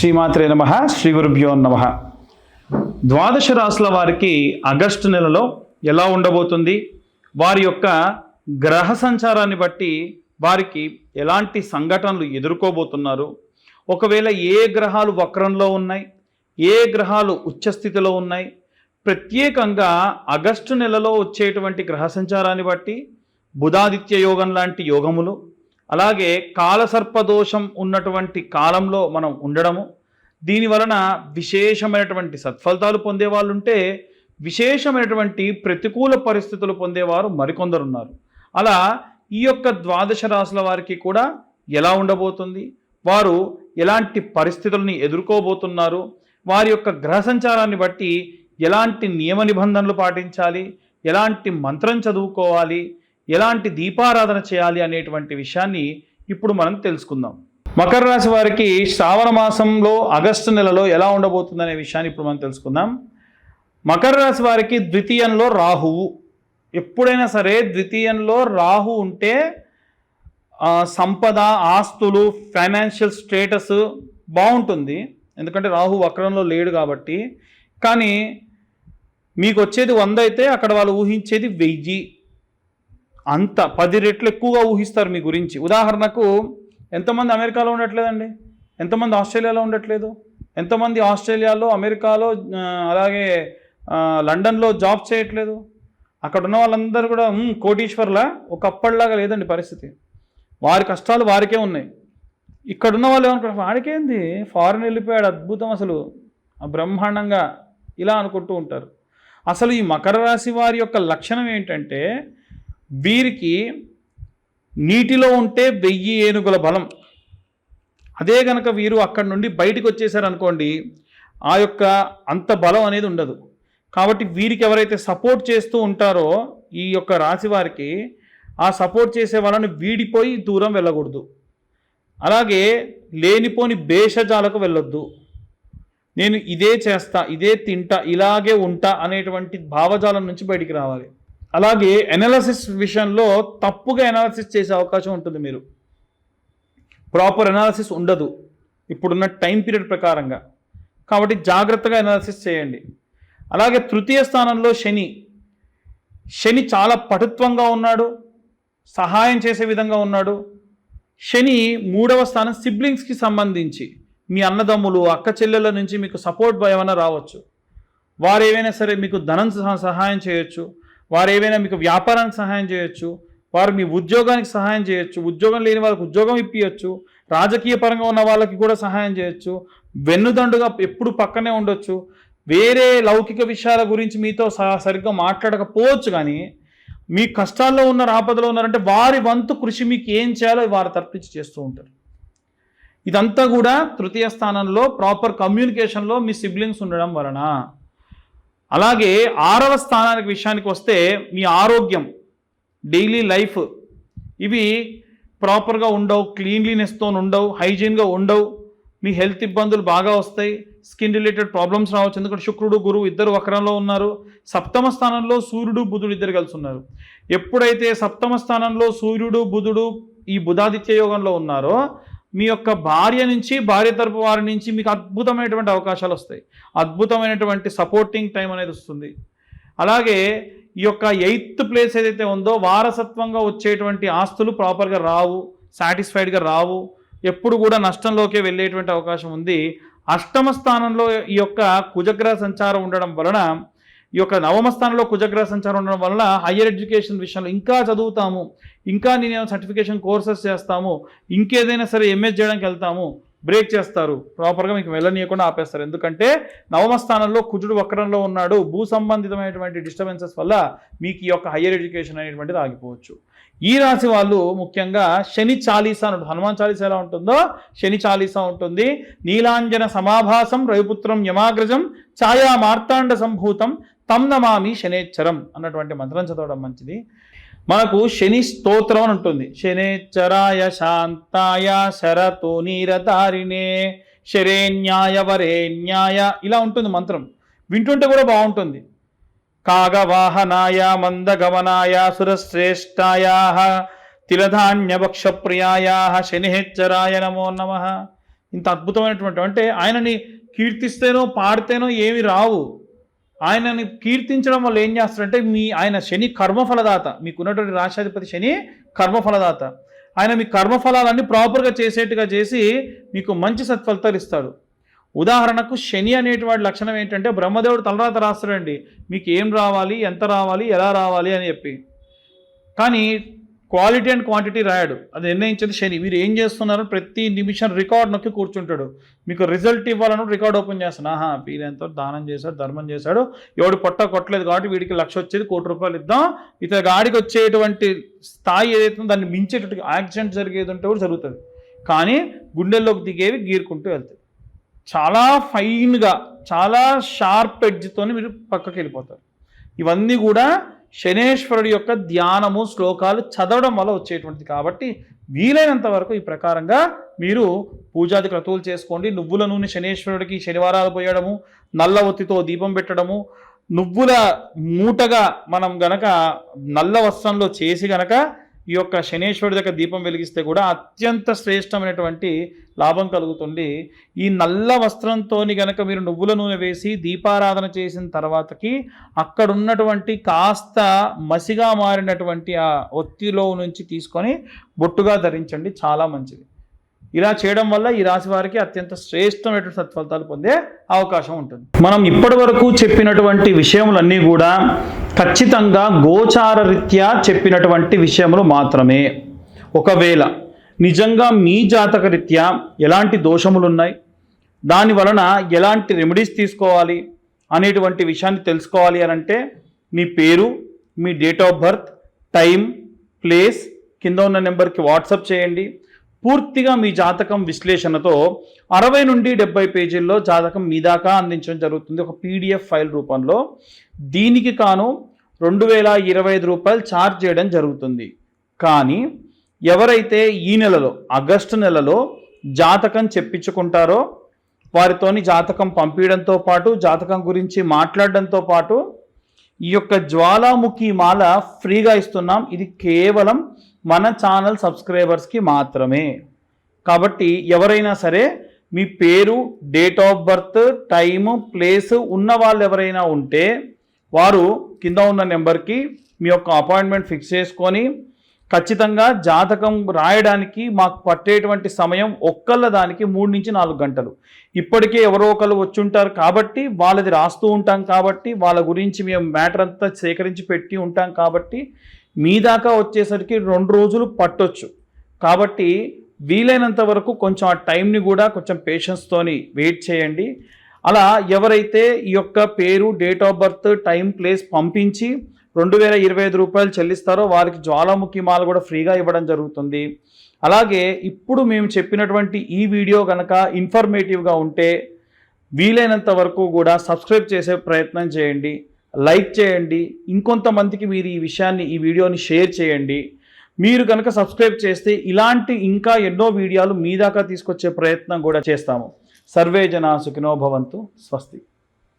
శ్రీమాత్రే నమః. శ్రీ గురుభ్యో నమః. ద్వాదశ రాశుల వారికి ఆగస్టు నెలలో ఎలా ఉండబోతుంది, వారి యొక్క గ్రహ సంచారాన్ని బట్టి వారికి ఎలాంటి సంఘటనలు ఎదుర్కోబోతున్నారు, ఒకవేళ ఏ గ్రహాలు వక్రంలో ఉన్నాయి, ఏ గ్రహాలు ఉచ్చస్థితిలో ఉన్నాయి, ప్రత్యేకంగా ఆగస్టు నెలలో వచ్చేటువంటి గ్రహ సంచారాన్ని బట్టి బుధాదిత్య యోగం లాంటి యోగములు, అలాగే కాలసర్పదోషం ఉన్నటువంటి కాలంలో మనం ఉండడము, దీని వలన విశేషమైనటువంటి సత్ఫలితాలు పొందేవాళ్ళు ఉంటే విశేషమైనటువంటి ప్రతికూల పరిస్థితులు పొందేవారు మరికొందరున్నారు. అలా ఈ యొక్క ద్వాదశ రాశుల వారికి కూడా ఎలా ఉండబోతుంది, వారు ఎలాంటి పరిస్థితులని ఎదుర్కోబోతున్నారు, వారి యొక్క గ్రహ సంచారాన్ని బట్టి ఎలాంటి నియమ నిబంధనలు పాటించాలి, ఎలాంటి మంత్రం చదువుకోవాలి, ఎలాంటి దీపారాధన చేయాలి అనేటువంటి విషయాన్ని ఇప్పుడు మనం తెలుసుకుందాం. మకర రాశి వారికి శ్రావణ మాసంలో ఆగస్టు నెలలో ఎలా ఉండబోతుంది అనే విషయాన్ని ఇప్పుడు మనం తెలుసుకుందాం. మకర రాశి వారికి ద్వితీయంలో రాహువు. ఎప్పుడైనా సరే ద్వితీయంలో రాహు ఉంటే సంపద, ఆస్తులు, ఫైనాన్షియల్ స్టేటస్ బాగుంటుంది. ఎందుకంటే రాహు వక్రంలో లేడు కాబట్టి. కానీ మీకు వచ్చేది 100 అయితే అక్కడ వాళ్ళు ఊహించేది 1000, అంత 10 రెట్లు ఎక్కువగా ఊహిస్తారు మీ గురించి. ఉదాహరణకు ఎంతమంది అమెరికాలో ఉండట్లేదండి, ఎంతమంది ఆస్ట్రేలియాలో ఉండట్లేదు, ఎంతమంది ఆస్ట్రేలియాలో, అమెరికాలో, అలాగే లండన్లో జాబ్ చేయట్లేదు. అక్కడ ఉన్న వాళ్ళందరూ కూడా కోటీశ్వర్లా, ఒకప్పటిలాగా లేదండి పరిస్థితి. వారి కష్టాలు వారికే ఉన్నాయి. ఇక్కడున్న వాళ్ళు ఏమనుకుంటారు, వాడికేంది ఫారెన్ వెళ్ళిపోయాడు, అద్భుతం, అసలు బ్రహ్మాండంగా, ఇలా అనుకుంటూ ఉంటారు. అసలు ఈ మకర రాశి వారి యొక్క లక్షణం ఏంటంటే, వీరికి నీటిలో ఉంటే 1000 ఏనుగుల బలం. అదే కనుక వీరు అక్కడి నుండి బయటకు వచ్చేసారనుకోండి, ఆ యొక్క అంత బలం అనేది ఉండదు. కాబట్టి వీరికి ఎవరైతే సపోర్ట్ చేస్తూ ఉంటారో ఈ యొక్క రాశి వారికి, ఆ సపోర్ట్ చేసే వాళ్ళని వీడిపోయి దూరం వెళ్ళకూడదు. అలాగే లేనిపోని భేషజాలకు వెళ్ళొద్దు. నేను ఇదే చేస్తా, ఇదే తింటా, ఇలాగే ఉంటా అనేటువంటి భావజాలం నుంచి బయటికి రావాలి. అలాగే ఎనాలిసిస్ విషయంలో తప్పుగా ఎనాలిసిస్ చేసే అవకాశం ఉంటుంది. మీరు ప్రాపర్ ఎనాలిసిస్ ఉండదు ఇప్పుడున్న టైం పీరియడ్ ప్రకారంగా. కాబట్టి జాగ్రత్తగా ఎనాలిసిస్ చేయండి. అలాగే తృతీయ స్థానంలో శని చాలా పటుత్వంగా ఉన్నాడు, సహాయం చేసే విధంగా ఉన్నాడు. శని 3వ స్థానం సిబ్లింగ్స్కి సంబంధించి, మీ అన్నదమ్ములు, అక్క చెల్లెళ్ళ నుంచి మీకు సపోర్ట్ ఏమైనా రావచ్చు. వారు ఏవైనా సరే మీకు ధనం సహాయం చేయొచ్చు, వారు ఏవైనా మీకు వ్యాపారానికి సహాయం చేయొచ్చు, వారు మీ ఉద్యోగానికి సహాయం చేయొచ్చు, ఉద్యోగం లేని వాళ్ళకి ఉద్యోగం ఇప్పించవచ్చు, రాజకీయ పరంగా ఉన్న వాళ్ళకి కూడా సహాయం చేయొచ్చు, వెన్నుదండుగా ఎప్పుడు పక్కనే ఉండొచ్చు. వేరే లౌకిక విషయాల గురించి మీతో సరిగ్గా మాట్లాడకపోవచ్చు, కానీ మీ కష్టాల్లో ఉన్న ఆపదలో ఉన్నారంటే వారి వంతు కృషి మీకు ఏం చేయాలో వారు తప్పించి చేస్తూ ఉంటారు. ఇదంతా కూడా తృతీయ స్థానంలో ప్రాపర్ కమ్యూనికేషన్లో మీ సిబ్లింగ్స్ ఉండడం వలన. అలాగే 6వ స్థానానికి విషయానికి వస్తే మీ ఆరోగ్యం, డైలీ లైఫ్, ఇవి ప్రాపర్గా ఉండవు, క్లీన్లీనెస్తో ఉండవు, హైజీన్గా ఉండవు. మీ హెల్త్ ఇబ్బందులు బాగా వస్తాయి, స్కిన్ రిలేటెడ్ ప్రాబ్లమ్స్ రావచ్చు. ఎందుకంటే శుక్రుడు, గురువు ఇద్దరు వక్రంలో ఉన్నారు. 7వ స్థానంలో సూర్యుడు, బుధుడు ఇద్దరు కలిసి ఉన్నారు. ఎప్పుడైతే 7వ స్థానంలో సూర్యుడు, బుధుడు ఈ బుధాదిత్య యోగంలో ఉన్నారో, మీ యొక్క భార్య నుంచి, భార్య తరపు వారి నుంచి మీకు అద్భుతమైనటువంటి అవకాశాలు వస్తాయి, అద్భుతమైనటువంటి సపోర్టింగ్ టైం అనేది వస్తుంది. అలాగే ఈ యొక్క 8th ప్లేస్ ఏదైతే ఉందో, వారసత్వంగా వచ్చేటువంటి ఆస్తులు ప్రాపర్గా రావు, సాటిస్ఫైడ్గా రావు, ఎప్పుడు కూడా నష్టంలోకే వెళ్ళేటువంటి అవకాశం ఉంది. 8వ స్థానంలో ఈ యొక్క కుజగ్రహ సంచారం ఉండడం వలన, ఈ యొక్క 9వ స్థానంలో కుజగ్రహ సంచారం ఉండడం వలన హయ్యర్ ఎడ్యుకేషన్ విషయంలో ఇంకా చదువుతాము, ఇంకా నేను సర్టిఫికేషన్ కోర్సెస్ చేస్తాము, ఇంకేదైనా సరే ఎంఎస్ చేయడానికి వెళ్తాము, బ్రేక్ చేస్తారు, ప్రాపర్గా మీకు వెళ్ళనీయకుండా ఆపేస్తారు. ఎందుకంటే 9వ స్థానంలో కుజుడు వక్రంలో ఉన్నాడు. భూ సంబంధితమైనటువంటి డిస్టర్బెన్సెస్ వల్ల మీకు ఈ యొక్క హయ్యర్ ఎడ్యుకేషన్ అనేటువంటిది ఆగిపోవచ్చు. ఈ రాశి వాళ్ళు ముఖ్యంగా శని చాలీసా ఉంటుంది. హనుమాన్ చాలీసా ఎలా ఉంటుందో శని చాలీసా ఉంటుంది. నీలాంజన సమాభాసం రవిపుత్రం యమాగ్రజం ఛాయా మార్తాండ సంభూతం తం నమామి శనేచ్చరం అన్నటువంటి మంత్రం చదవడం మంచిది. మనకు శని స్తోత్రం అని ఉంటుంది. శనేచ్చరాయ శాంతాయ శరతో నీరధారిణే శరేణ్యాయ వరేణ్యాయ, ఇలా ఉంటుంది మంత్రం. వింటుంటే కూడా బాగుంటుంది. కాగవాహనాయ మందగమనాయ సురశ్రేష్టాయ తిలధాన్యభక్షప్రియాయ శనిహెచ్చరాయ నమో నమః. ఇంత అద్భుతమైనటువంటి, అంటే ఆయనని కీర్తిస్తేనో పాడితేనో ఏమి రావు. ఆయనని కీర్తించడం వల్ల ఏం చేస్తారంటే ఆయన శని కర్మఫలదాత, మీకున్నటువంటి రాష్ట్రాధిపతి శని కర్మఫలదాత. ఆయన మీ కర్మఫలాలన్నీ ప్రాపర్గా చేసేట్టుగా చేసి మీకు మంచి సత్ఫలితాలు ఇస్తాడు. ఉదాహరణకు శని అనేటువంటి లక్షణం ఏంటంటే బ్రహ్మదేవుడు తలరాత రాస్తాడండి, మీకు ఏం రావాలి, ఎంత రావాలి, ఎలా రావాలి అని చెప్పి. కానీ క్వాలిటీ అండ్ క్వాంటిటీ రాయడు, అది నిర్ణయించేది శని. మీరు ఏం చేస్తున్నారో ప్రతి నిమిషం రికార్డ్ నొక్కి కూర్చుంటాడు. మీకు రిజల్ట్ ఇవ్వాలని రికార్డ్ ఓపెన్ చేస్తాను, వీరెంతో దానం చేశాడు, ధర్మం చేశాడు, ఎవడు పొట్ట కొట్టలేదు కాబట్టి వీడికి 1,00,000 వచ్చేది, ₹1,00,000 ఇద్దాం, ఇతని గాడికి వచ్చేటువంటి స్థాయి ఏదైతే దాన్ని మించేటట్టు యాక్సిడెంట్ జరిగేది ఉంటే కూడా జరుగుతుంది. కానీ గుండెల్లోకి దిగేవి గీరుకుంటూ వెళ్తాయి. చాలా ఫైన్గా, చాలా షార్ప్ ఎడ్జ్తో మీరు పక్కకి వెళ్ళిపోతారు. ఇవన్నీ కూడా శనేశ్వరుడి యొక్క ధ్యానము, శ్లోకాలు చదవడం వల్ల వచ్చేటువంటిది. కాబట్టి వీలైనంత వరకు ఈ ప్రకారంగా మీరు పూజాది క్రతువులు చేసుకోండి. నువ్వుల నూనె శనేశ్వరుడికి శనివారాలు పోయడము, నల్ల ఒత్తితో దీపం పెట్టడము, నువ్వుల మూటగా మనం గనక నల్ల వస్త్రంలో చేసి గనక ఈ యొక్క శనేశ్వరుడి దగ్గర దీపం వెలిగిస్తే కూడా అత్యంత శ్రేష్టమైనటువంటి లాభం కలుగుతుంది. ఈ నల్ల వస్త్రంతో గనక మీరు నువ్వుల నూనె వేసి దీపారాధన చేసిన తర్వాతకి అక్కడ ఉన్నటువంటి కాస్త మసిగా మారినటువంటి ఆ ఒత్తిలో నుంచి తీసుకొని బొట్టుగా ధరించండి, చాలా మంచిది. ఇలా చేయడం వల్ల ఈ రాశి వారికి అత్యంత శ్రేష్టమైనటువంటి సత్ఫలితాలు పొందే అవకాశం ఉంటుంది. మనం ఇప్పటి వరకు చెప్పినటువంటి విషయములన్నీ కూడా ఖచ్చితంగా గోచార రీత్యా చెప్పినటువంటి విషయములు మాత్రమే. ఒకవేళ నిజంగా మీ జాతక రీత్యా ఎలాంటి దోషములు ఉన్నాయి, దాని వలన ఎలాంటి రెమెడీస్ తీసుకోవాలి అనేటువంటి విషయాన్ని తెలుసుకోవాలి అని అంటే మీ పేరు, మీ date of birth, time, place కింద ఉన్న నెంబర్కి వాట్సాప్ చేయండి. పూర్తిగా మీ జాతకం విశ్లేషణతో 60 నుండి 70 పేజీల్లో జాతకం మీ దాకా అందించడం జరుగుతుంది, ఒక PDF ఫైల్ రూపంలో. దీనికి కాను ₹2,025 ఛార్జ్ చేయడం జరుగుతుంది. కానీ ఎవరైతే ఈ నెలలో, ఆగస్టు నెలలో జాతకం చెప్పించుకుంటారో వారితోని జాతకం పంపించడంతో పాటు, జాతకం గురించి మాట్లాడడంతో పాటు ఈ యొక్క జ్వాలాముఖి మాల ఫ్రీగా ఇస్తున్నాం. ఇది కేవలం మన ఛానల్ సబ్స్క్రైబర్స్కి మాత్రమే. కాబట్టి ఎవరైనా సరే మీ పేరు, date of birth, time, place ఉన్న వాళ్ళు ఎవరైనా ఉంటే వారు కింద ఉన్న నెంబర్కి మీ యొక్క అపాయింట్మెంట్ ఫిక్స్ చేసుకొని ఖచ్చితంగా జాతకం రాయడానికి మాకు పట్టేటువంటి సమయం ఒక్కళ్ళ దానికి 3 నుంచి 4 గంటలు. ఇప్పటికే ఎవరో ఒకరు వచ్చి ఉంటారు కాబట్టి వాళ్ళది రాస్తూ ఉంటాం, కాబట్టి వాళ్ళ గురించి మేము మ్యాటర్ అంతా సేకరించి పెట్టి ఉంటాం, కాబట్టి మీ దాకా వచ్చేసరికి 2 రోజులు పట్టొచ్చు. కాబట్టి వీలైనంత వరకు కొంచెం ఆ టైంని కూడా కొంచెం పేషెన్స్తోని వెయిట్ చేయండి. అలా ఎవరైతే ఈ యొక్క పేరు, date of birth, time, place పంపించి ₹2,025 చెల్లిస్తారో వారికి జ్వాలాముఖి మాల కూడా ఫ్రీగా ఇవ్వడం జరుగుతుంది. అలాగే ఇప్పుడు మేము చెప్పినటువంటి ఈ వీడియో కనుక ఇన్ఫర్మేటివ్గా ఉంటే వీలైనంత వరకు కూడా సబ్స్క్రైబ్ చేసే ప్రయత్నం చేయండి, లైక్ చేయండి, ఇంకొంతమందికి మీరు ఈ వీడియోని షేర్ చేయండి. మీరు కనుక సబ్స్క్రైబ్ చేస్తే ఇలాంటి ఇంకా ఎన్నో వీడియోలు మీ దాకా తీసుకొచ్చే ప్రయత్నం కూడా చేస్తాము. సర్వే జనా సుఖినో భవంతు. స్వస్తి.